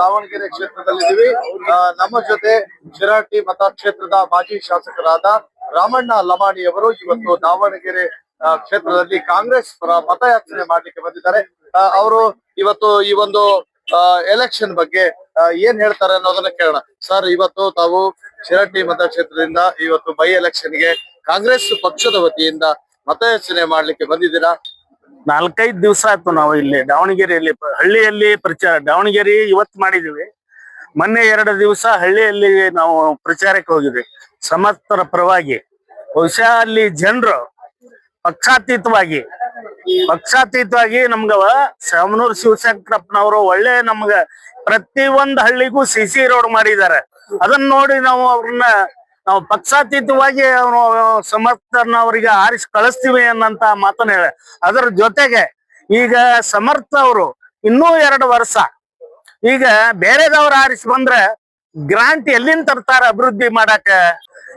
ದಾವಣಗೆರೆ ಕ್ಷೇತ್ರದಲ್ಲಿದ್ದೀವಿ. ನಮ್ಮ ಜೊತೆ ಶಿರಾಟಿ ಮತಕ್ಷೇತ್ರದ ಮಾಜಿ ಶಾಸಕರಾದ ರಾಮಣ್ಣ ಲಮಾಣಿ ಅವರು ಇವತ್ತು ದಾವಣಗೆರೆ ಕ್ಷೇತ್ರದಲ್ಲಿ ಕಾಂಗ್ರೆಸ್ ಪರ ಮತಯಾಚನೆ ಮಾಡ್ಲಿಕ್ಕೆ ಬಂದಿದ್ದಾರೆ. ಅವರು ಇವತ್ತು ಈ ಒಂದು ಎಲೆಕ್ಷನ್ ಬಗ್ಗೆ ಏನ್ ಹೇಳ್ತಾರೆ ಅನ್ನೋದನ್ನ ಕೇಳೋಣ. ಸರ್, ಇವತ್ತು ತಾವು ಶಿರಾಟಿ ಮತಕ್ಷೇತ್ರದಿಂದ ಇವತ್ತು ಬೈ ಎಲೆಕ್ಷನ್ಗೆ ಕಾಂಗ್ರೆಸ್ ಪಕ್ಷದ ವತಿಯಿಂದ ಮತಯಾಚನೆ ಮಾಡ್ಲಿಕ್ಕೆ ಬಂದಿದ್ದೀರಾ? 4-5 ದಿವಸ ಆಯ್ತು ನಾವು ಇಲ್ಲಿ ದಾವಣಗೆರೆಯಲ್ಲಿ ಹಳ್ಳಿಯಲ್ಲಿ ಪ್ರಚಾರ. ದಾವಣಗೆರೆ ಇವತ್ತು ಮಾಡಿದೀವಿ, ಮೊನ್ನೆ 2 ದಿವಸ ಹಳ್ಳಿಯಲ್ಲಿ ನಾವು ಪ್ರಚಾರಕ್ಕೆ ಹೋಗಿದ್ವಿ ಸಮರ್ಥರ ಪರವಾಗಿ. ಬಹುಶಃ ಅಲ್ಲಿ ಜನರು ಪಕ್ಷಾತೀತವಾಗಿ ನಮ್ಗ ಶಾಮನೂರ್ ಶಿವಶಂಕರಪ್ಪನವರು ಒಳ್ಳೆ ನಮ್ಗ ಪ್ರತಿಯೊಂದು ಹಳ್ಳಿಗೂ CC ರೋಡ್ ಮಾಡಿದ್ದಾರೆ. ಅದನ್ನ ನೋಡಿ ನಾವು ಪಕ್ಷಾತೀತವಾಗಿ ಸಮರ್ಥನವರಿಗೆ ಆರಿಸಿ ಕಳಿಸ್ತೀವಿ ಅನ್ನಂತ ಮಾತನ್ನ ಹೇಳ. ಅದರ ಜೊತೆಗೆ ಈಗ ಸಮರ್ಥ ಅವರು ಇನ್ನೂ 2 ವರ್ಷ ಈಗ ಬೇರೆದವ್ರು ಆರಿಸಿ ಬಂದ್ರೆ ಗ್ರಾಂಟ್ ಎಲ್ಲಿಂದ ತರ್ತಾರ ಅಭಿವೃದ್ಧಿ ಮಾಡಾಕ?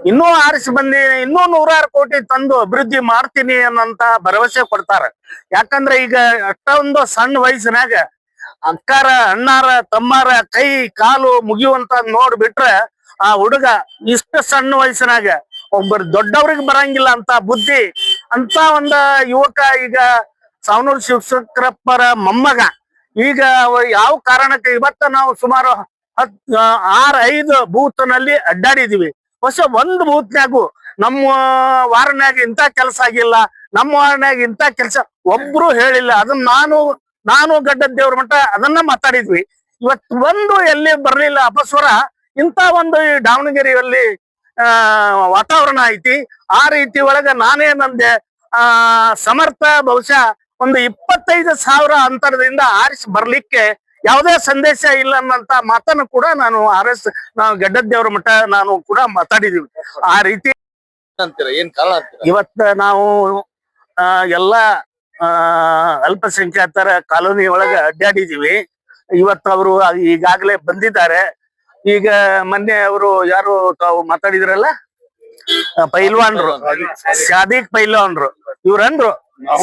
ಇನ್ನೂ ಆರಿಸಿ ಬಂದಿ ಇನ್ನೂ 100 ಕೋಟಿ ತಂದು ಅಭಿವೃದ್ಧಿ ಮಾಡ್ತೀನಿ ಅನ್ನಂತ ಭರವಸೆ ಕೊಡ್ತಾರ. ಯಾಕಂದ್ರೆ ಈಗ ಅಷ್ಟೊಂದು ಸಣ್ಣ ವಯಸ್ಸಿನಾಗ ಅಕ್ಕಾರ ಅಣ್ಣಾರ ತಮ್ಮಾರ ಕೈ ಕಾಲು ಮುಗಿಯುವಂತ ನೋಡ್ಬಿಟ್ರೆ ಆ ಹುಡುಗ ಇಷ್ಟ ಸಣ್ಣ ವಯಸ್ಸಿನಾಗ ಒಬ್ಬರು ದೊಡ್ಡವ್ರಿಗೆ ಬರಂಗಿಲ್ಲ ಅಂತ ಬುದ್ಧಿ ಅಂತ ಒಂದ ಯುವಕ ಈಗ ಶಾಮನೂರ್ ಶಿವಶಂಕರಪ್ಪರ ಮೊಮ್ಮಗ. ಈಗ ಯಾವ ಕಾರಣಕ್ಕೆ ಇವತ್ತ ನಾವು ಸುಮಾರು 6-5 ಬೂತ್ ನಲ್ಲಿ ಅಡ್ಡಾಡಿದೀವಿ. ಹೊಸ ಒಂದು ಬೂತ್ನ್ಯಾಗು ನಮ್ಮ ವಾರ್ಡ್ನ್ಯಾಗ ಇಂಥ ಕೆಲಸ ಆಗಿಲ್ಲ, ನಮ್ಮ ವಾರ್ಡ್ನ್ಯಾಗ ಇಂಥ ಕೆಲಸ ಒಬ್ರು ಹೇಳಿಲ್ಲ. ಅದನ್ನ ನಾನು ಗಡ್ಡದ್ದೇವ್ರ ಮಟ್ಟ ಅದನ್ನ ಮಾತಾಡಿದ್ವಿ. ಇವತ್ತು ಒಂದು ಎಲ್ಲಿ ಬರ್ಲಿಲ್ಲ ಅಪಸ್ವರ. ಇಂಥ ಒಂದು ಈ ದಾವಣಗೆರೆಯಲ್ಲಿ ವಾತಾವರಣ ಐತಿ. ಆ ರೀತಿ ಒಳಗ ನಾನೇನಂದೆ, ಸಮರ್ಥ ಬಹುಶಃ ಒಂದು 25,000 ಅಂತರದಿಂದ ಆರಿಸಿ ಬರ್ಲಿಕ್ಕೆ ಯಾವುದೇ ಸಂದೇಶ ಇಲ್ಲ ಅನ್ನಂತ ಮಾತನ್ನು ಕೂಡ ನಾವು ಗಡ್ಡದ್ದೇವ್ರ ಮಠ ನಾನು ಕೂಡ ಮಾತಾಡಿದೀವಿ. ಆ ರೀತಿ ಅಂತೀರಾ? ಏನ್ ಕಾರಣ ಅಂತೀರಾ? ಇವತ್ತ ನಾವು ಎಲ್ಲಾ ಅಲ್ಪಸಂಖ್ಯಾತರ ಕಾಲೋನಿ ಒಳಗ ಅಡ್ಡಾಡಿದೀವಿ. ಇವತ್ತು ಅವರು ಈಗಾಗಲೇ ಬಂದಿದ್ದಾರೆ. ಈಗ ಮೊನ್ನೆ ಅವರು ಯಾರು ತಾವು ಮಾತಾಡಿದ್ರಲ್ಲ, ಪೈಲ್ವಾನ್ರು, ಶಾದಿಕ್ ಪೈಲ್ವಾನ್ರು, ಇವ್ರಂದ್ರು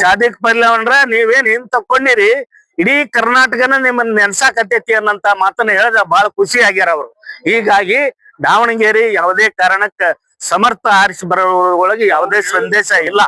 ಶಾದಿಕ್ ಪೈಲ್ವಾನ್ರ ನೀವೇನ್ ಹಿಂದ್ ತಕೊಂಡಿರಿ, ಇಡೀ ಕರ್ನಾಟಕನ ನಿಮ್ಮನ್ನ ನೆನ್ಸಾಕತ್ತೈತಿ ಅನ್ನಂತ ಮಾತನ್ನ ಹೇಳಿದ ಬಹಳ ಖುಷಿ ಆಗ್ಯಾರ ಅವರು. ಹೀಗಾಗಿ ದಾವಣಗೆರೆ ಯಾವುದೇ ಕಾರಣಕ್ಕ ಸಮರ್ಥ ಆರಿಸಿ ಬರೋ ಒಳಗೆ ಯಾವುದೇ ಸಂದೇಶ ಇಲ್ಲ.